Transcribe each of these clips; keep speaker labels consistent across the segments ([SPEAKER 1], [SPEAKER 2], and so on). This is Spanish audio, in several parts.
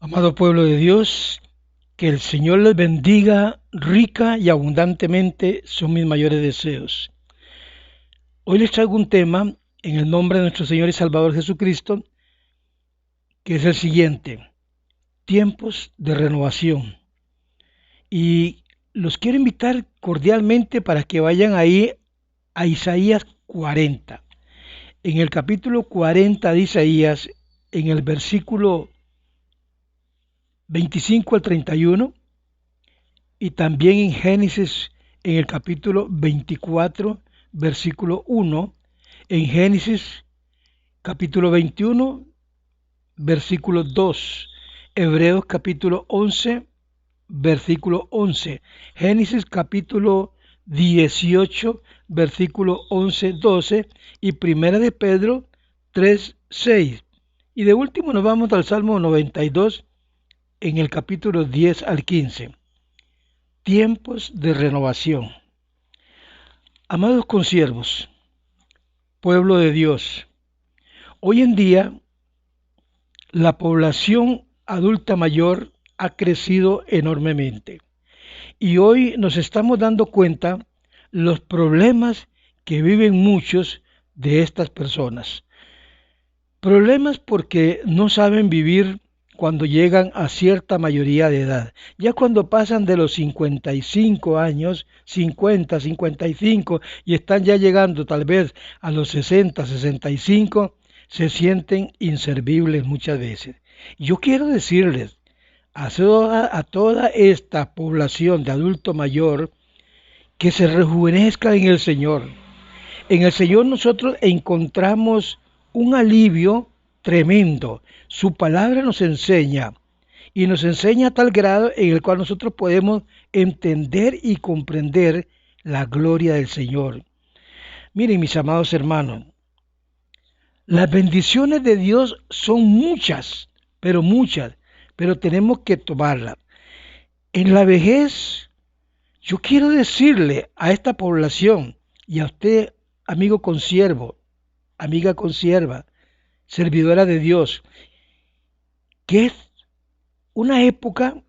[SPEAKER 1] Amado pueblo de Dios, que el Señor les bendiga rica y abundantemente son mis mayores deseos. Hoy les traigo un tema en el nombre de nuestro Señor y Salvador Jesucristo, que es el siguiente: tiempos de renovación. Y los quiero invitar cordialmente para que vayan ahí a Isaías 40. En el capítulo 40 de Isaías, en el versículo 25 al 31, y también en Génesis en el capítulo 24, versículo 1, en Génesis capítulo 21, versículo 2, Hebreos capítulo 11, versículo 11, Génesis capítulo 18, versículo 11, 12 y Primera de Pedro 3, 6. Y de último nos vamos al Salmo 92 en el capítulo 10 al 15. Tiempos de renovación. Amados consiervos, pueblo de Dios, hoy en día la población adulta mayor ha crecido enormemente y hoy nos estamos dando cuenta los problemas que viven muchos de estas personas. Problemas porque no saben vivir cuando llegan a cierta mayoría de edad. Ya cuando pasan de los 55 años, 50, 55 y están ya llegando tal vez a los 60, 65, se sienten inservibles muchas veces. Yo quiero decirles a toda esta población de adulto mayor que se rejuvenezca en el Señor. En el Señor nosotros encontramos un alivio tremendo. Su palabra nos enseña y nos enseña a tal grado en el cual nosotros podemos entender y comprender la gloria del Señor. Miren, mis amados hermanos, las bendiciones de Dios son muchas, pero tenemos que tomarlas. En la vejez, yo quiero decirle a esta población y a usted, amigo consiervo, amiga consierva, servidora de Dios, que es una época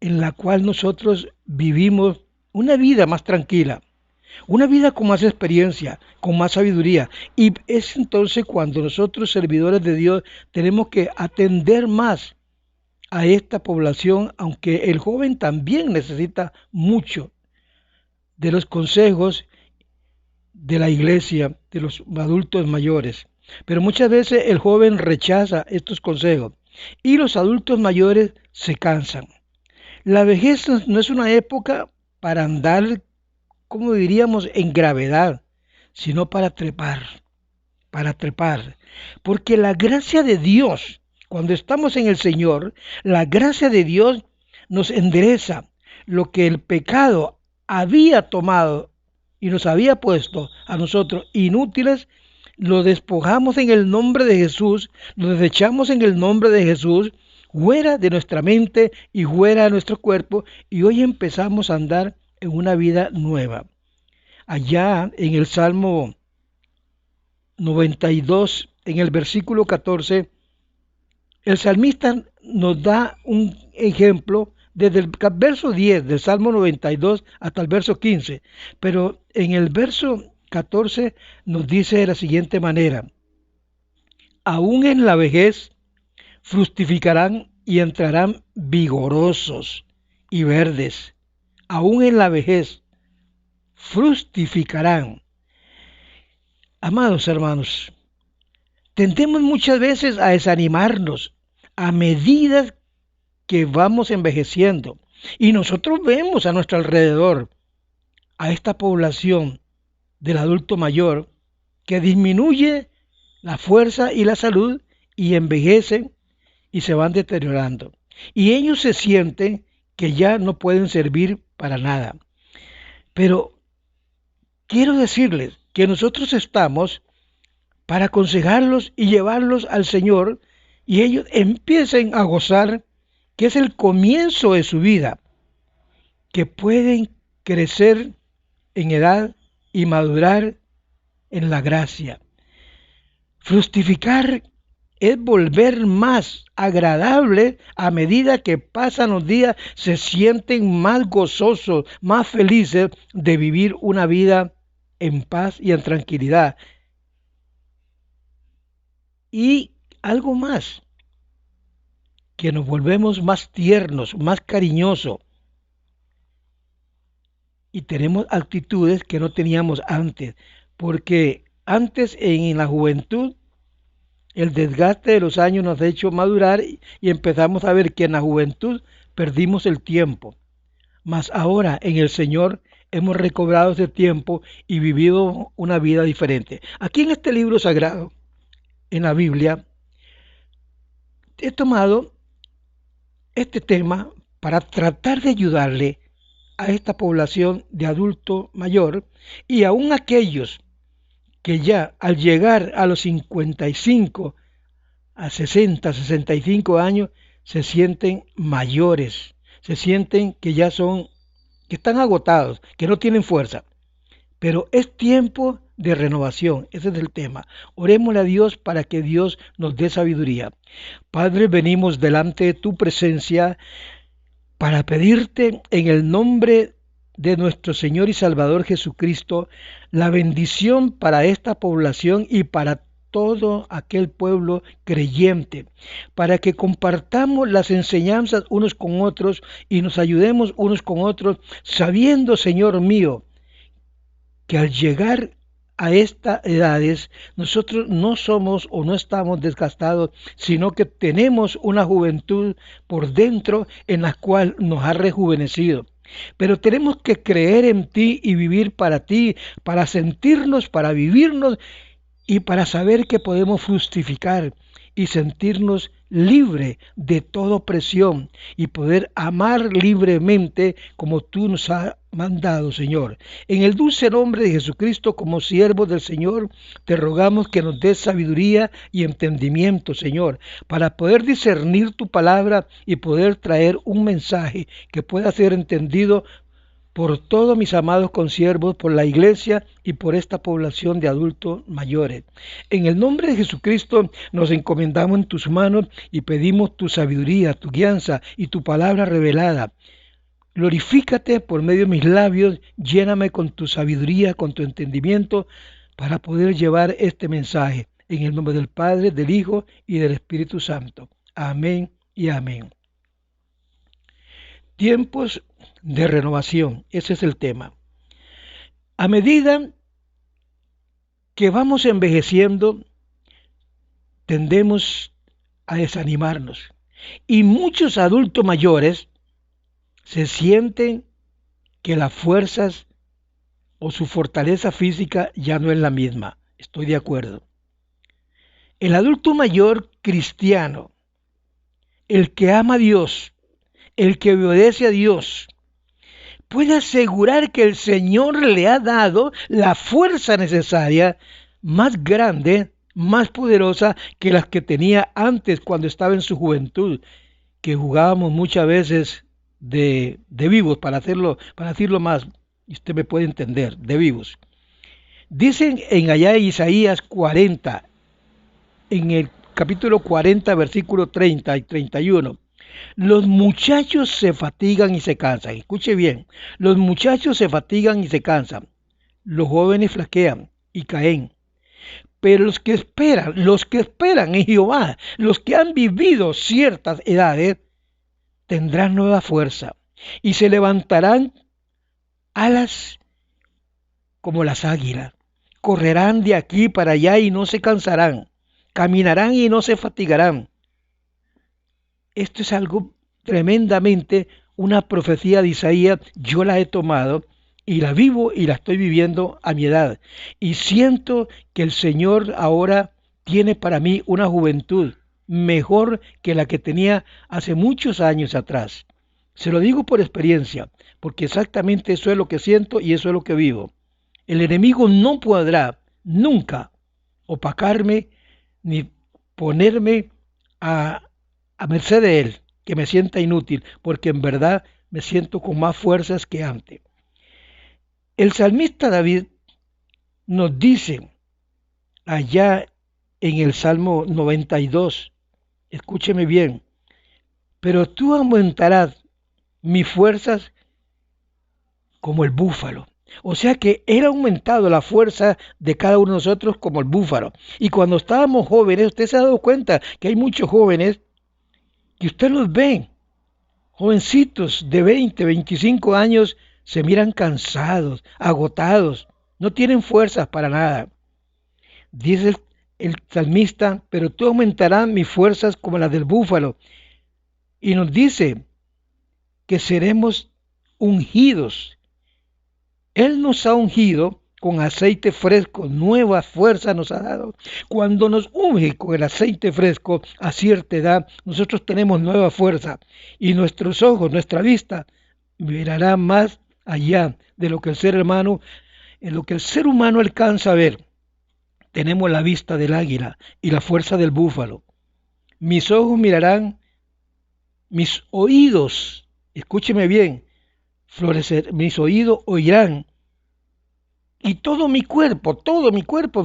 [SPEAKER 1] en la cual nosotros vivimos una vida más tranquila, una vida con más experiencia, con más sabiduría. Y es entonces cuando nosotros, servidores de Dios, tenemos que atender más a esta población, aunque el joven también necesita mucho de los consejos de la iglesia, de los adultos mayores. Pero muchas veces el joven rechaza estos consejos y los adultos mayores se cansan. La vejez no es una época para andar, como diríamos, en gravedad, sino para trepar. Porque la gracia de Dios, cuando estamos en el Señor, la gracia de Dios nos endereza lo que el pecado había tomado y nos había puesto a nosotros inútiles, lo despojamos en el nombre de Jesús, lo desechamos en el nombre de Jesús, fuera de nuestra mente y fuera de nuestro cuerpo, y hoy empezamos a andar en una vida nueva. Allá en el Salmo 92, en el versículo 14, el salmista nos da un ejemplo desde el verso 10 del Salmo 92 hasta el verso 15, pero en el verso 14 nos dice de la siguiente manera: aún en la vejez fructificarán y entrarán vigorosos y verdes. Aún en la vejez fructificarán. Amados hermanos, tendemos muchas veces a desanimarnos a medida que vamos envejeciendo. Y nosotros vemos a nuestro alrededor a esta población del adulto mayor que disminuye la fuerza y la salud y envejecen y se van deteriorando. Y ellos se sienten que ya no pueden servir para nada. Pero quiero decirles que nosotros estamos para aconsejarlos y llevarlos al Señor y ellos empiecen a gozar que es el comienzo de su vida, que pueden crecer en edad y madurar en la gracia. Fructificar es volver más agradable a medida que pasan los días, se sienten más gozosos, más felices de vivir una vida en paz y en tranquilidad. Y algo más, que nos volvemos más tiernos, más cariñosos y tenemos actitudes que no teníamos antes, porque antes en la juventud el desgaste de los años nos ha hecho madurar y empezamos a ver que en la juventud perdimos el tiempo. Mas ahora en el Señor hemos recobrado ese tiempo y vivido una vida diferente. Aquí en este libro sagrado, en la Biblia, he tomado este tema para tratar de ayudarle a esta población de adulto mayor y aún aquellos que ya al llegar a los 55, a 60, 65 años, se sienten mayores, se sienten que ya son, que están agotados, que no tienen fuerza. Pero es tiempo de renovación, ese es el tema. Orémosle a Dios para que Dios nos dé sabiduría. Padre, venimos delante de tu presencia para pedirte en el nombre de nuestro Señor y Salvador Jesucristo la bendición para esta población y para todo aquel pueblo creyente, para que compartamos las enseñanzas unos con otros y nos ayudemos unos con otros, sabiendo, Señor mío, que al llegar a estas edades nosotros no somos o no estamos desgastados, sino que tenemos una juventud por dentro en la cual nos ha rejuvenecido. Pero tenemos que creer en ti, para sentirnos, para vivirnos y para saber que podemos fructificar y sentirnos libre de toda opresión y poder amar libremente como tú nos has mandado, Señor. En el dulce nombre de Jesucristo, como siervos del Señor, te rogamos que nos des sabiduría y entendimiento, Señor, para poder discernir tu palabra y poder traer un mensaje que pueda ser entendido por todos mis amados consiervos, por la iglesia y por esta población de adultos mayores. En el nombre de Jesucristo nos encomendamos en tus manos y pedimos tu sabiduría, tu guianza y tu palabra revelada. Glorifícate por medio de mis labios, lléname con tu sabiduría, con tu entendimiento, para poder llevar este mensaje. En el nombre del Padre, del Hijo y del Espíritu Santo. Amén y amén. Tiempos de renovación, ese es el tema. A medida que vamos envejeciendo, tendemos a desanimarnos. Y muchos adultos mayores se sienten que las fuerzas o su fortaleza física ya no es la misma. Estoy de acuerdo. El adulto mayor cristiano, el que ama a Dios, el que obedece a Dios, puede asegurar que el Señor le ha dado la fuerza necesaria, más grande, más poderosa que las que tenía antes cuando estaba en su juventud, que jugábamos muchas veces de vivos, para decirlo más, y usted me puede entender, de vivos. Dicen en allá en Isaías 40, en el capítulo 40, versículo 30 y 31, los muchachos se fatigan y se cansan. Escuche bien, los muchachos se fatigan y se cansan. Los jóvenes flaquean y caen. Pero los que esperan en Jehová, los que han vivido ciertas edades, tendrán nueva fuerza y se levantarán alas como las águilas. Correrán de aquí para allá y no se cansarán. Caminarán y no se fatigarán. Esto es algo tremendamente, una profecía de Isaías, yo la he tomado y la vivo y la estoy viviendo a mi edad. Y siento que el Señor ahora tiene para mí una juventud mejor que la que tenía hace muchos años atrás. Se lo digo por experiencia, porque exactamente eso es lo que siento y eso es lo que vivo. El enemigo no podrá nunca opacarme ni ponerme a merced de él, que me sienta inútil, porque en verdad me siento con más fuerzas que antes. El salmista David nos dice allá en el Salmo 92. Escúcheme bien. Pero tú aumentarás mis fuerzas como el búfalo. O sea que Él ha aumentado la fuerza de cada uno de nosotros como el búfalo. Y cuando estábamos jóvenes, usted se ha dado cuenta que hay muchos jóvenes que usted los ve, jovencitos de 20, 25 años, se miran cansados, agotados, no tienen fuerzas para nada. Dice el salmista, pero tú aumentarás mis fuerzas como las del búfalo. Y nos dice que seremos ungidos. Él nos ha ungido con aceite fresco, nueva fuerza nos ha dado. Cuando nos unge con el aceite fresco a cierta edad, nosotros tenemos nueva fuerza y nuestros ojos, nuestra vista, mirará más allá de lo que el ser humano, en lo que el ser humano alcanza a ver. Tenemos la vista del águila y la fuerza del búfalo. Mis ojos mirarán, mis oídos, escúcheme bien, florecer, mis oídos oirán y todo mi cuerpo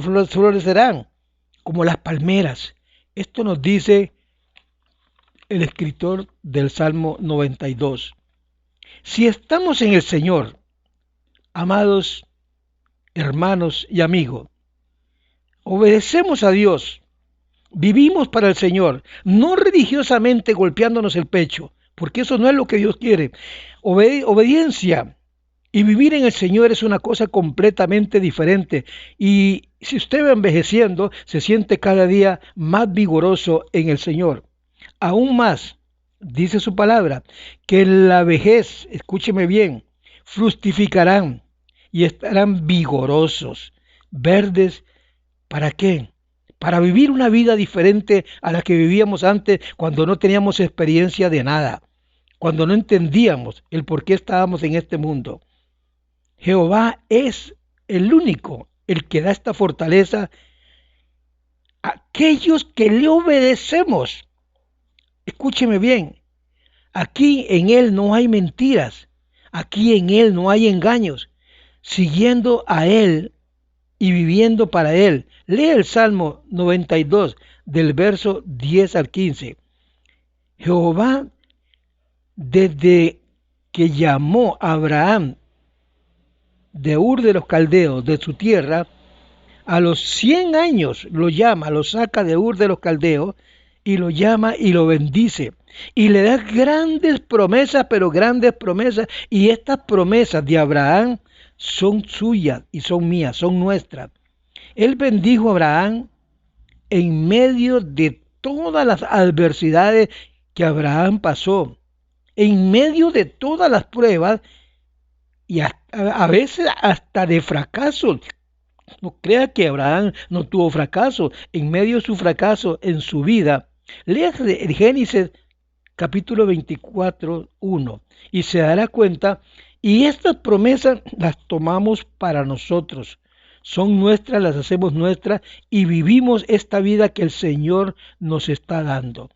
[SPEAKER 1] florecerán como las palmeras. Esto nos dice el escritor del Salmo 92. Si estamos en el Señor, amados hermanos y amigos, obedecemos a Dios, vivimos para el Señor, no religiosamente golpeándonos el pecho, porque eso no es lo que Dios quiere. Obediencia y vivir en el Señor es una cosa completamente diferente. Y si usted va envejeciendo, se siente cada día más vigoroso en el Señor. Aún más, dice su palabra, que en la vejez, escúcheme bien, fructificarán y estarán vigorosos, verdes. ¿Para qué? Para vivir una vida diferente a la que vivíamos antes cuando no teníamos experiencia de nada, cuando no entendíamos el por qué estábamos en este mundo. Jehová es el único, el que da esta fortaleza a aquellos que le obedecemos. Escúcheme bien, aquí en Él no hay mentiras, aquí en Él no hay engaños. Siguiendo a Él y viviendo para Él. Lee el Salmo 92 del verso 10 al 15. Jehová, desde que llamó a Abraham de Ur de los Caldeos, de su tierra, a los 100 años lo llama, lo saca de Ur de los Caldeos y lo llama y lo bendice. Y le da grandes promesas, pero grandes promesas. Y estas promesas de Abraham son suyas y son mías, son nuestras. Él bendijo a Abraham en medio de todas las adversidades que Abraham pasó, en medio de todas las pruebas y a veces hasta de fracasos. No crea que Abraham no tuvo fracaso. En medio de su fracaso en su vida, lea el Génesis capítulo 24, 1 y se dará cuenta, y estas promesas las tomamos para nosotros. Son nuestras, las hacemos nuestras y vivimos esta vida que el Señor nos está dando.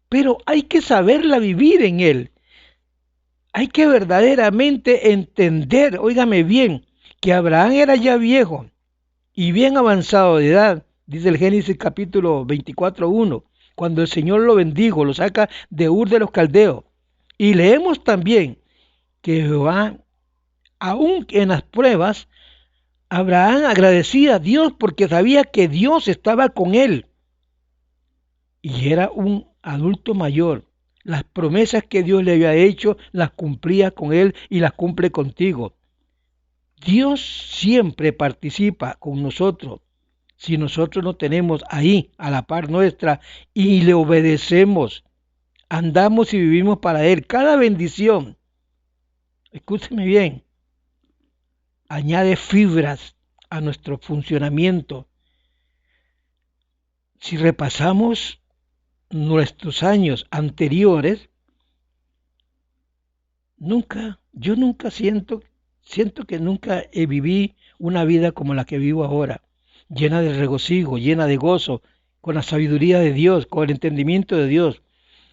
[SPEAKER 1] Pero hay que saberla vivir en Él. Hay que verdaderamente entender, óigame bien, que Abraham era ya viejo y bien avanzado de edad, dice el Génesis capítulo 24, 1, cuando el Señor lo bendijo, lo saca de Ur de los Caldeos. Y leemos también que Jehová, aún en las pruebas, Abraham agradecía a Dios porque sabía que Dios estaba con él. Y era un adulto mayor. Las promesas que Dios le había hecho las cumplía con él y las cumple contigo. Dios siempre participa con nosotros si nosotros no tenemos ahí a la par nuestra y le obedecemos. Andamos y vivimos para Él. Cada bendición, escúcheme bien, añade fibras a nuestro funcionamiento. Si repasamos nuestros años anteriores, yo nunca siento que nunca viví una vida como la que vivo ahora, llena de regocijo, llena de gozo, con la sabiduría de Dios, con el entendimiento de Dios.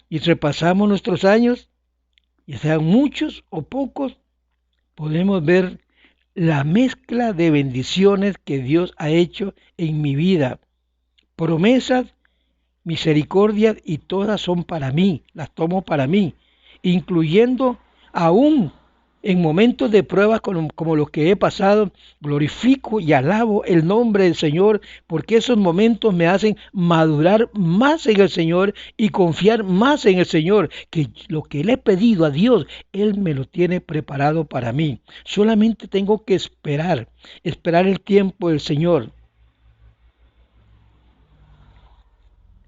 [SPEAKER 1] Y repasamos nuestros años, ya sean muchos o pocos, podemos ver la mezcla de bendiciones que Dios ha hecho en mi vida, promesas, misericordias, y todas son para mí, las tomo para mí, incluyendo aún en momentos de pruebas como los que he pasado. Glorifico y alabo el nombre del Señor, porque esos momentos me hacen madurar más en el Señor y confiar más en el Señor, que lo que le he pedido a Dios, Él me lo tiene preparado para mí. Solamente tengo que esperar el tiempo del Señor.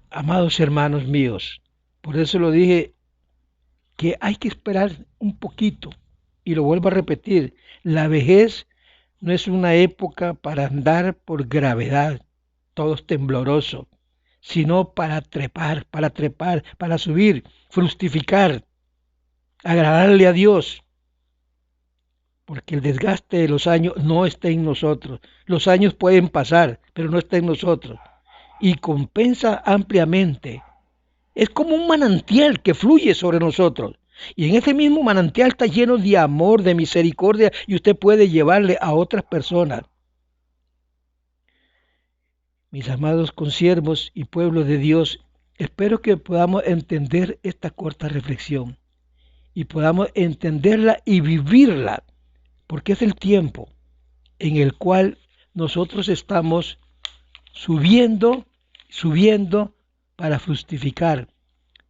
[SPEAKER 1] Amados hermanos míos, por eso lo dije, que hay que esperar un poquito. Y lo vuelvo a repetir, la vejez no es una época para andar por gravedad, todos temblorosos, sino para trepar, para subir, fructificar, agradarle a Dios, porque el desgaste de los años no está en nosotros. Los años pueden pasar, pero no está en nosotros. Y compensa ampliamente. Es como un manantial que fluye sobre nosotros. Y en ese mismo manantial está lleno de amor, de misericordia, y usted puede llevarle a otras personas. Mis amados consiervos y pueblo de Dios, espero que podamos entender esta corta reflexión y podamos entenderla y vivirla, porque es el tiempo en el cual nosotros estamos subiendo para fructificar.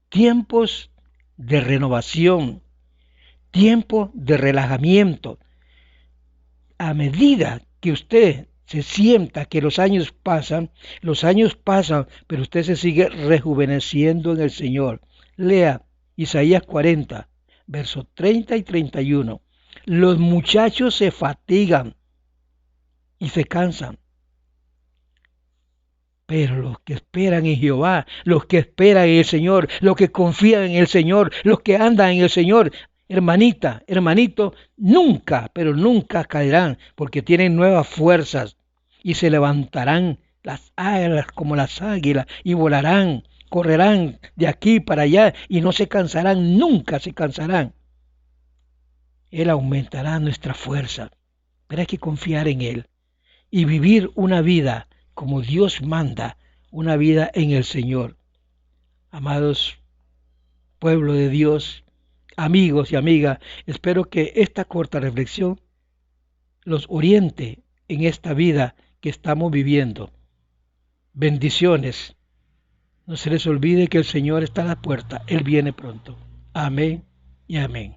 [SPEAKER 1] Tiempos de renovación, tiempo de relajamiento. A medida que usted se sienta que los años pasan, pero usted se sigue rejuveneciendo en el Señor. Lea Isaías 40, versos 30 y 31. Los muchachos se fatigan y se cansan, pero los que esperan en Jehová, los que esperan en el Señor, los que confían en el Señor, los que andan en el Señor, hermanita, hermanito, nunca, pero nunca caerán, porque tienen nuevas fuerzas y se levantarán las alas como las águilas y volarán, correrán de aquí para allá y no se cansarán, nunca se cansarán. Él aumentará nuestra fuerza, pero hay que confiar en Él y vivir una vida como Dios manda, una vida en el Señor. Amados pueblo de Dios, amigos y amigas, espero que esta corta reflexión los oriente en esta vida que estamos viviendo. Bendiciones. No se les olvide que el Señor está a la puerta. Él viene pronto. Amén y amén.